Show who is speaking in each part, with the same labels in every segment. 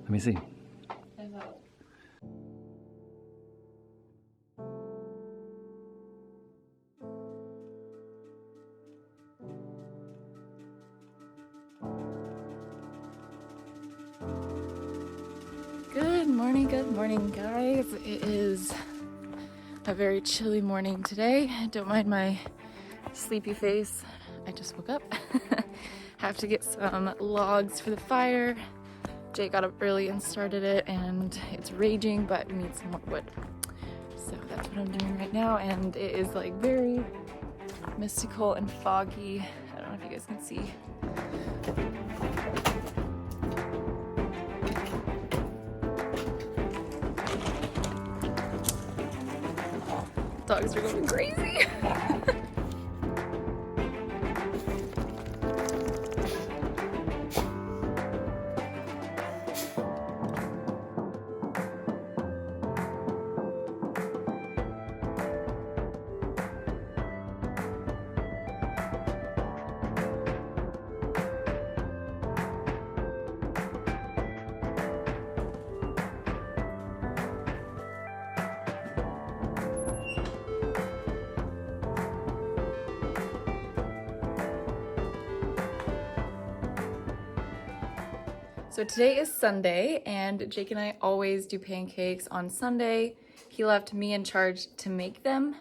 Speaker 1: Let me see.
Speaker 2: Good morning, guys. It is a very chilly morning today. Don't mind my sleepy face. I just woke up. Have to get some logs for the fire. Jake got up early and started it, and it's raging, but we need some more wood. So that's what I'm doing right now, and it is like very mystical and foggy. I don't know if you guys can see. Dogs are going crazy. So today is Sunday, and Jake and I always do pancakes on Sunday. He left me in charge to make them,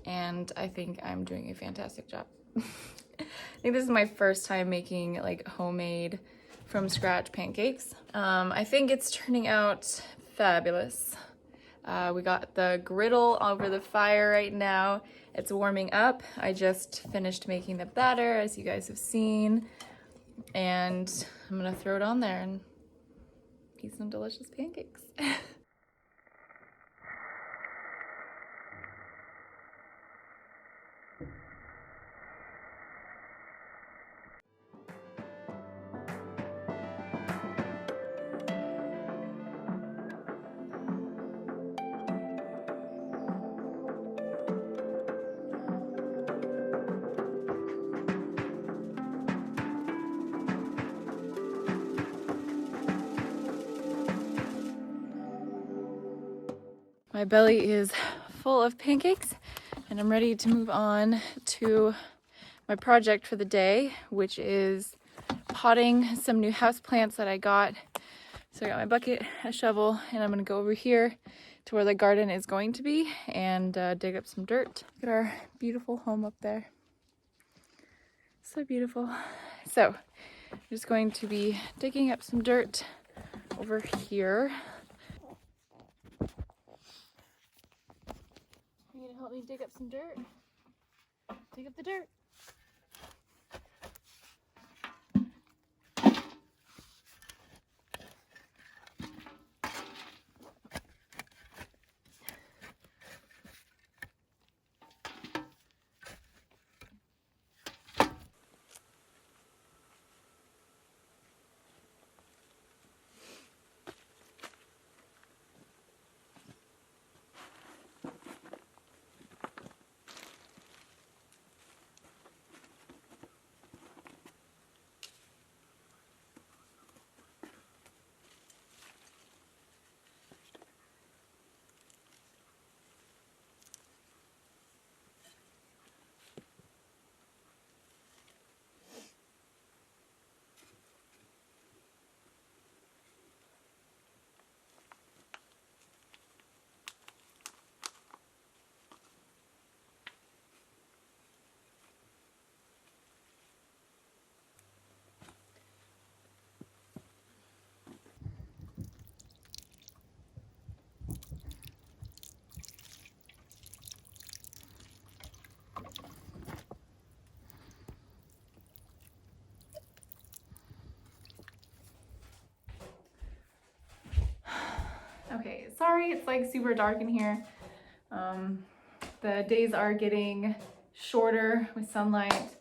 Speaker 2: and I think I'm doing a fantastic job. I think this is my first time making like homemade from scratch pancakes. I think it's turning out fabulous. We got the griddle over the fire right now. It's warming up. I just finished making the batter, as you guys have seen, and I'm gonna throw it on there and eat some delicious pancakes. My belly is full of pancakes, and I'm ready to move on to my project for the day, which is potting some new houseplants that I got. So I got my bucket, a shovel, and I'm gonna go over here to where the garden is going to be and dig up some dirt. Look at our beautiful home up there. So beautiful. So I'm just going to be digging up some dirt over here. You gonna help me dig up some dirt? Dig up the dirt. Okay, sorry it's like super dark in here. The days are getting shorter with sunlight,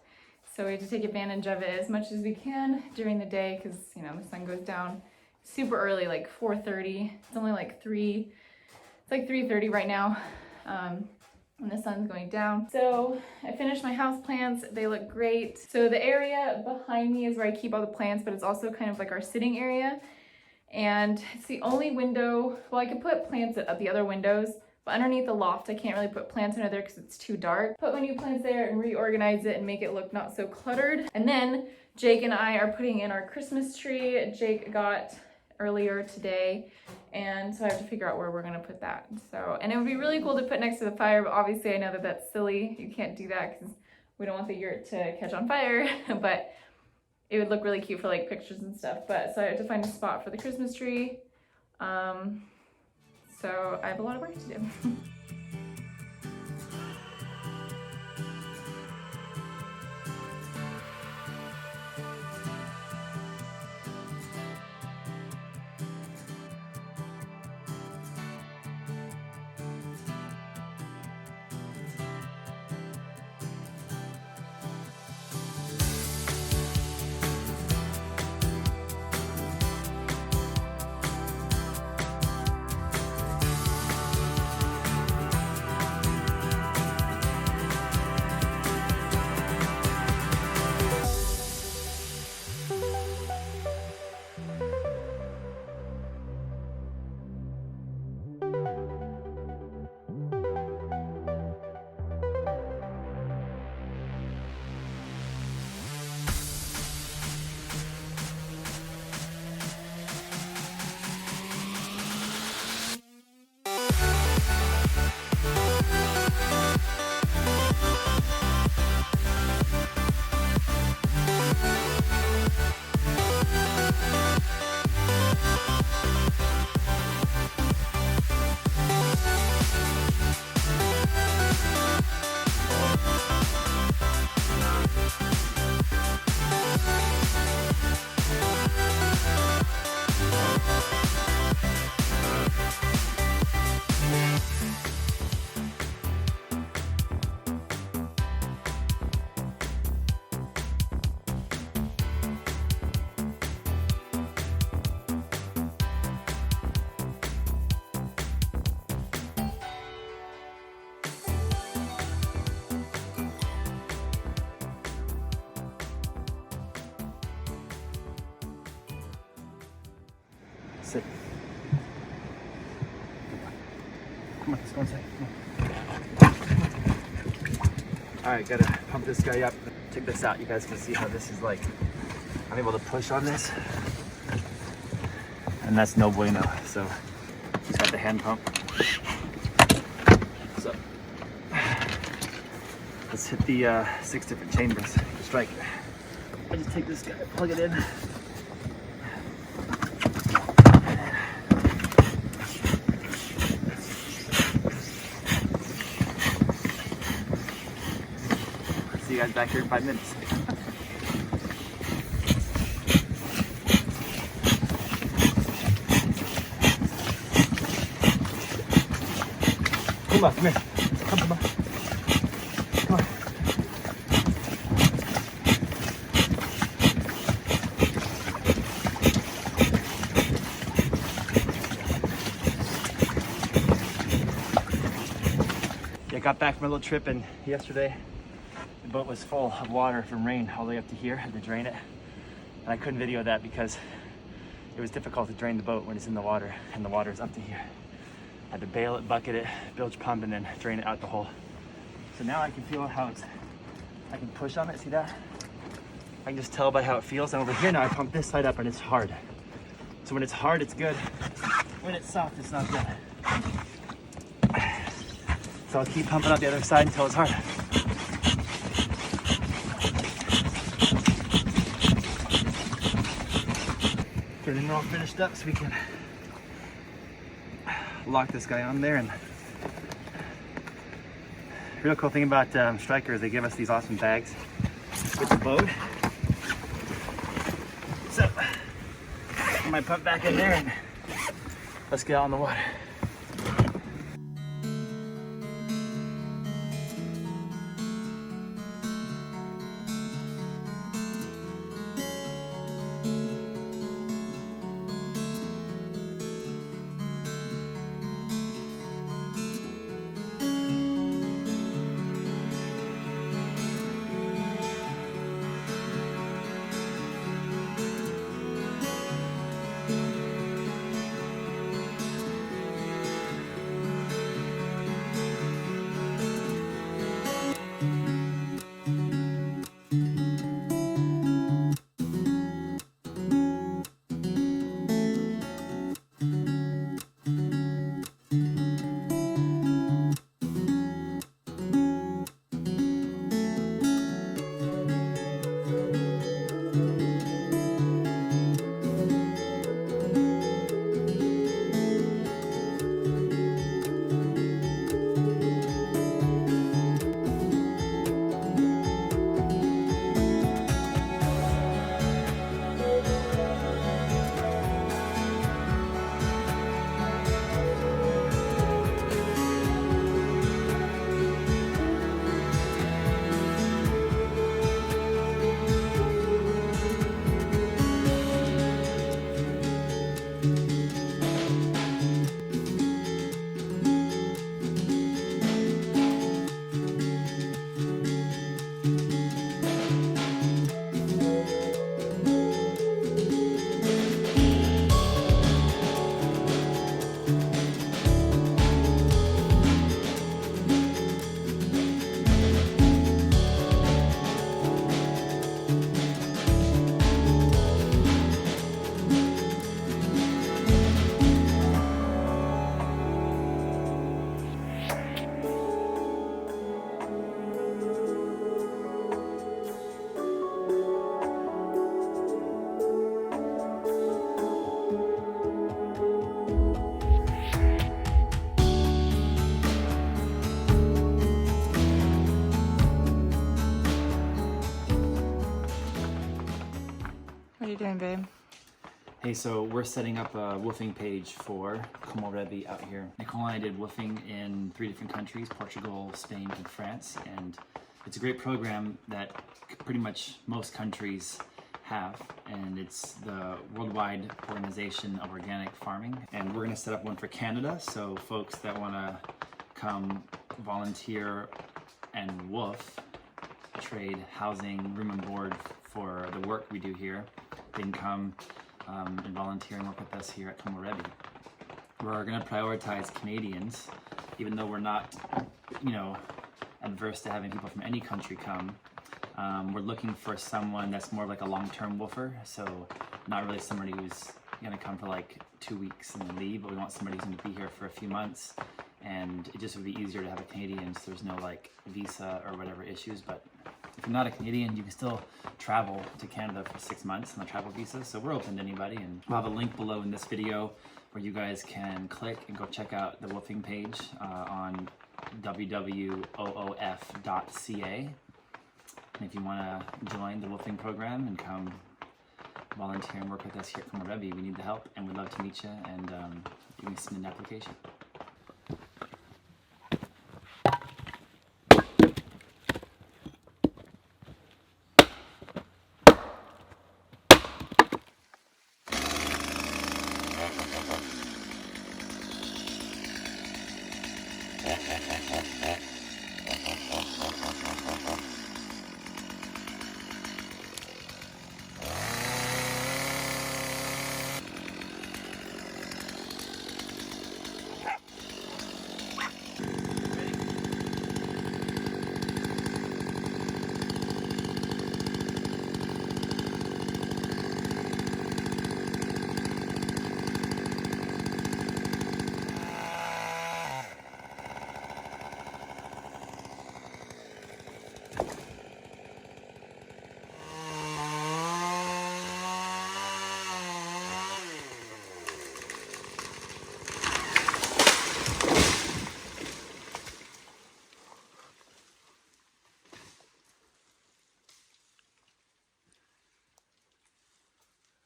Speaker 2: so we have to take advantage of it as much as we can during the day because, you know, the sun goes down super early, like 4:30. It's only like 3, it's like 3:30 right now. And the sun's going down. So I finished my house plants. They look great. So the area behind me is where I keep all the plants, but it's also kind of like our sitting area. And it's the only window, well, I could put plants at the other windows, but underneath the loft, I can't really put plants under there because it's too dark. Put my new plants there and reorganize it and make it look not so cluttered. And then Jake and I are putting in our Christmas tree. Jake got earlier today, and so I have to figure out where we're gonna put that. So, and it would be really cool to put next to the fire, but obviously I know that that's silly. You can't do that because we don't want the yurt to catch on fire, but it would look really cute for like pictures and stuff. But so I have to find a spot for the Christmas tree. So I have a lot of work to do.
Speaker 1: Sit. Come on, let's go inside. Come on. All right, gotta pump this guy up. Check this out. You guys can see how this is like. I'm able to push on this, and that's no bueno. So he's got the hand pump. So let's hit the 6 different chambers. Strike. I just take this guy, plug it in. See you guys back here in 5 minutes. Come on, come here. Come on. Come on. Yeah, I got back from a little trip, and yesterday the boat was full of water from rain all the way up to here. I had to drain it, and I couldn't video that because it was difficult to drain the boat when it's in the water and the water is up to here. I had to bail it, bucket it, bilge pump, and then drain it out the hole. So now I can feel how it's, I can push on it, see that? I can just tell by how it feels. And over here now I pump this side up and it's hard. So when it's hard, it's good. When it's soft, it's not good. So I'll keep pumping up the other side until it's hard. Getting it all finished up so we can lock this guy on there. And the real cool thing about Stryker is they give us these awesome bags with the boat. So I might put back in there and let's get out on the water.
Speaker 2: What are you doing, babe?
Speaker 1: Hey, so we're setting up a woofing page for Komorebi out here. Nicole and I did woofing in 3 different countries, Portugal, Spain, and France. And it's a great program that pretty much most countries have. And it's the worldwide organization of organic farming. And we're gonna set up one for Canada. So folks that wanna come volunteer and woof, trade housing, room and board for the work we do here, they can come and volunteer and work with us here at Komorebi. We're going to prioritize Canadians, even though we're not, adverse to having people from any country come. We're looking for someone that's more like a long-term woofer, so not really somebody who's going to come for like 2 weeks and then leave, but we want somebody who's going to be here for a few months. And it just would be easier to have a Canadian, so there's no like visa or whatever issues. But if you're not a Canadian, you can still travel to Canada for 6 months on a travel visa. So we're open to anybody, and we'll have a link below in this video where you guys can click and go check out the woofing page on www.oof.ca. And if you want to join the woofing program and come volunteer and work with us here at Komorebi, we need the help, and we'd love to meet you. And you can submit an application.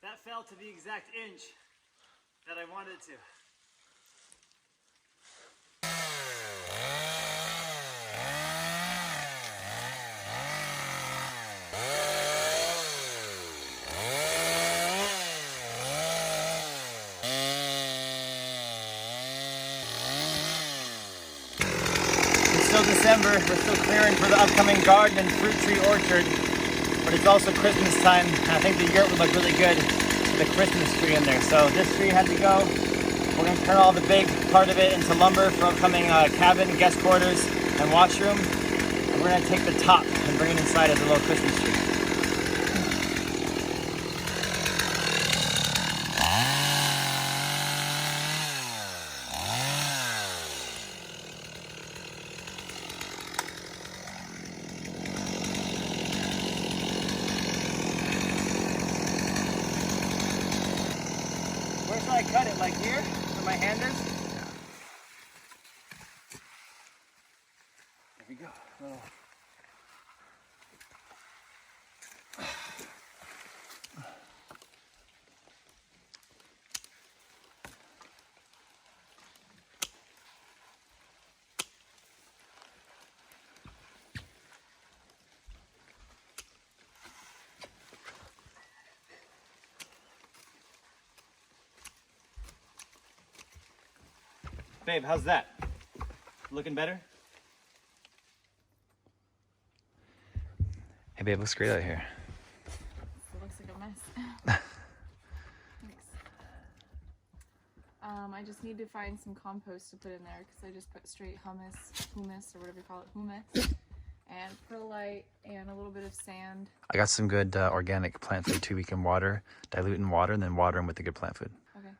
Speaker 1: That fell to the exact inch that I wanted to. It's still December, we're still clearing for the upcoming garden and fruit tree orchard. But it's also Christmas time, and I think the yurt would look really good with a Christmas tree in there. So this tree had to go. We're going to turn all the big part of it into lumber for upcoming cabin, guest quarters, and washroom. And we're going to take the top and bring it inside as a little Christmas tree. Where should I cut it? Like here, where my hand is? There we go. Oh. Babe, how's that? Looking better?
Speaker 3: Hey babe, looks great out here.
Speaker 2: It looks like a mess. Thanks. I just need to find some compost to put in there because I just put straight humus or whatever you call it, humus, and perlite and a little bit of sand.
Speaker 3: I got some good organic plant food too. We can dilute in water, and then water them with the good plant food.
Speaker 2: Okay.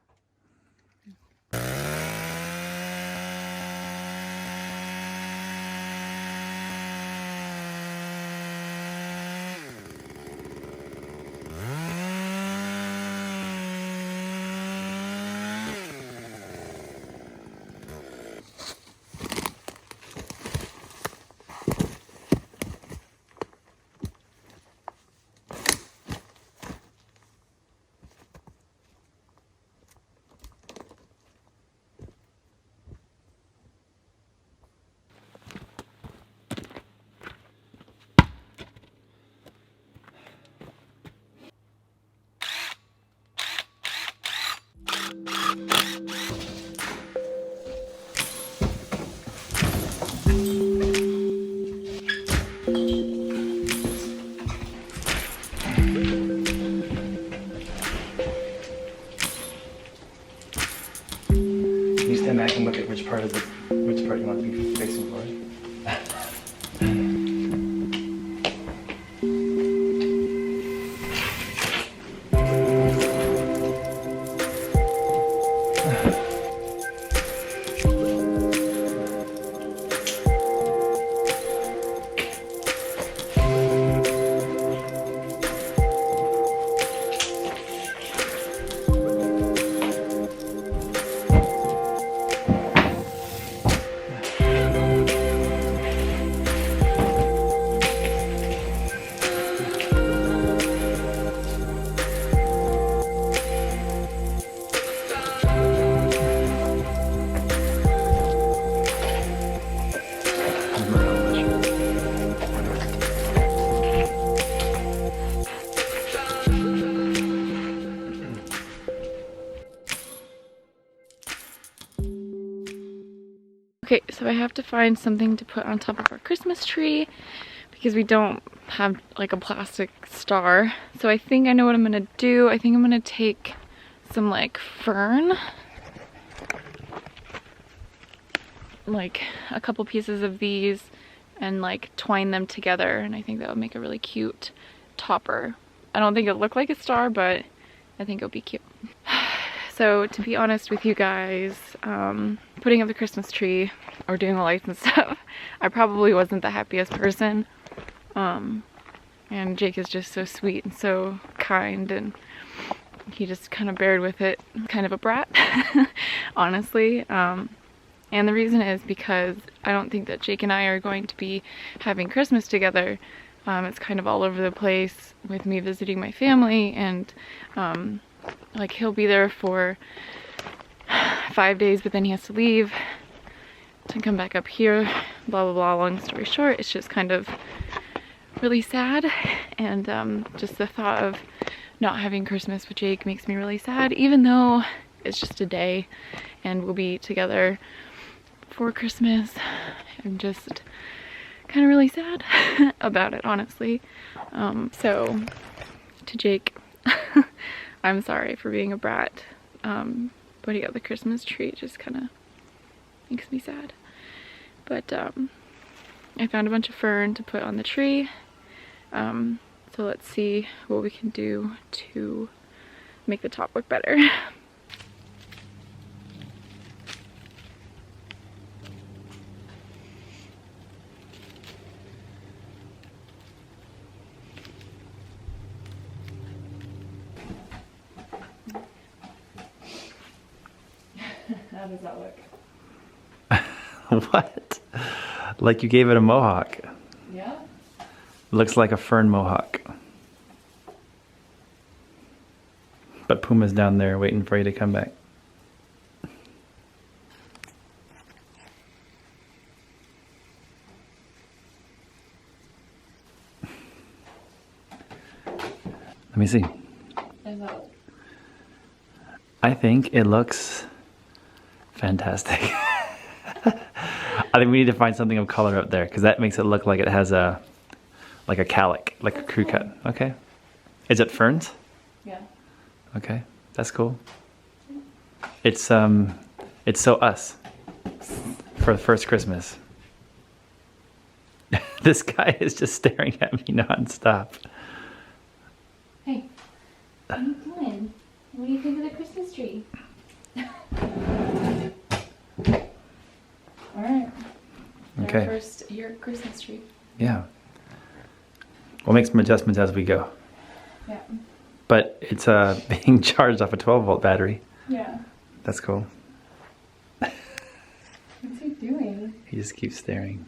Speaker 1: which part you want to be facing for?
Speaker 2: Okay, so I have to find something to put on top of our Christmas tree because we don't have like a plastic star. So I think I know what I'm gonna do. I think I'm gonna take some like fern, like a couple pieces of these, and like twine them together, and I think that would make a really cute topper. I don't think it'll look like a star, but I think it'll be cute. So to be honest with you guys, putting up the Christmas tree or doing the lights and stuff, I probably wasn't the happiest person. And Jake is just so sweet and so kind, and he just kind of bared with it. Kind of a brat, honestly. And the reason is because I don't think that Jake and I are going to be having Christmas together. It's kind of all over the place with me visiting my family, and like he'll be there for 5 days, but then he has to leave to come back up here, blah blah blah. Long story short, it's just kind of really sad, and just the thought of not having Christmas with Jake makes me really sad, even though it's just a day and we'll be together for Christmas. I'm just kind of really sad about it, honestly. So to Jake, I'm sorry for being a brat. Putting up the Christmas tree just kind of makes me sad. But I found a bunch of fern to put on the tree. So let's see what we can do to make the top look better. How does that look?
Speaker 3: What? Like you gave it a mohawk.
Speaker 2: Yeah?
Speaker 3: Looks like a fern mohawk. But Puma's down there waiting for you to come back. Let me see. I think it looks fantastic. I think we need to find something of color up there, because that makes it look like it has a calic, like a crew cut. Okay. Is it ferns?
Speaker 2: Yeah.
Speaker 3: Okay, that's cool. It's so us for the first Christmas. This guy is just staring at me nonstop.
Speaker 2: Hey, what are you doing? What do you think of the Christmas tree? Alright.
Speaker 3: Okay.
Speaker 2: Our first Yurt Christmas tree.
Speaker 3: Yeah. We'll make some adjustments as we go.
Speaker 2: Yeah.
Speaker 3: But it's being charged off a 12-volt battery.
Speaker 2: Yeah.
Speaker 3: That's cool.
Speaker 2: What's he doing?
Speaker 3: He just keeps staring.